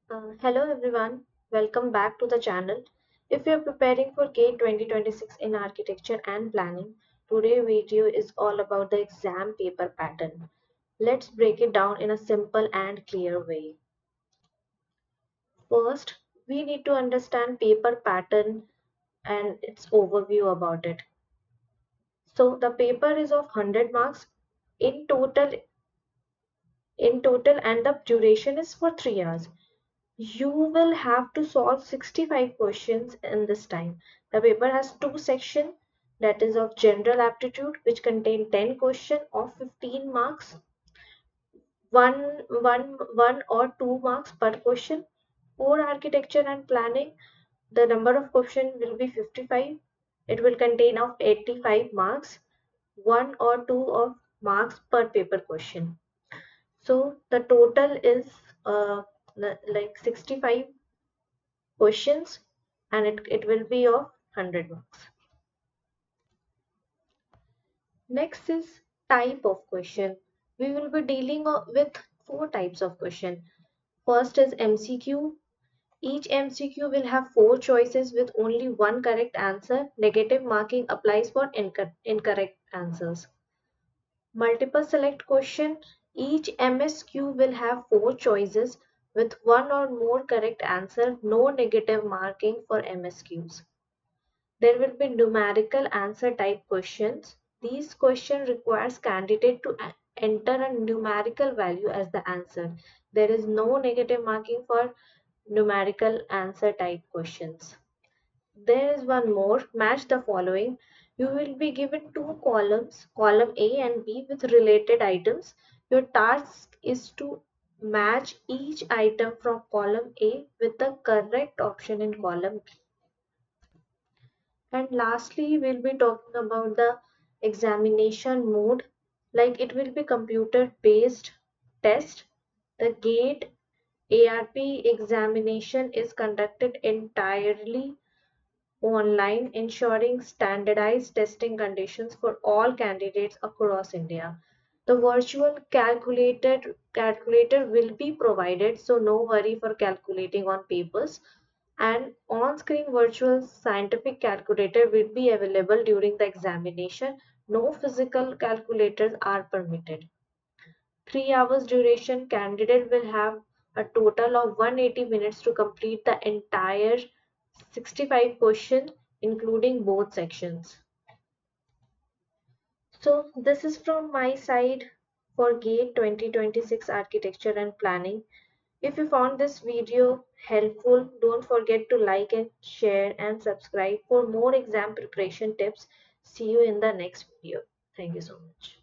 Hello everyone, welcome back to the channel. If you're preparing for GATE 2026 in architecture and planning, today's video is all about the exam paper pattern. Let's break it down in a simple and clear way. First, we need to understand paper pattern and its overview about it. So the paper is of 100 marks in total and the duration is for 3 hours. You will have to solve 65 questions in this time. The paper has two sections, that is of general aptitude, which contain 10 questions of 15 marks, one or 2 marks per question. For architecture and planning, the number of questions will be 55. It will contain of 85 marks, 1 or 2 of marks per paper question. So the total is like 65 questions and it will be of 100 marks. Next is type of question. We will be dealing with four types of question. First is MCQ. Each MCQ will have four choices with only one correct answer. Negative marking applies for incorrect answers. Multiple select question. Each MSQ will have four choices with one or more correct answer. No negative marking for MSQs. There will be numerical answer type questions. These questions requires candidate to enter a numerical value as the answer. There is no negative marking for numerical answer type questions. There is one more, match the following. You will be given two columns, column A and B with related items. Your task is to match each item from column A with the correct option in column B. And lastly, we'll be talking about the examination mode, like it will be computer based test. The GATE ARP examination is conducted entirely online, ensuring standardized testing conditions for all candidates across India. The virtual calculator will be provided, so no worry for calculating on papers. An on-screen virtual scientific calculator will be available during the examination. No physical calculators are permitted. 3 hours duration, candidate will have a total of 180 minutes to complete the entire 65 questions, including both sections. So this is from my side for GATE 2026 Architecture and Planning. If you found this video helpful, don't forget to like and share and subscribe for more exam preparation tips. See you in the next video. Thank you so much.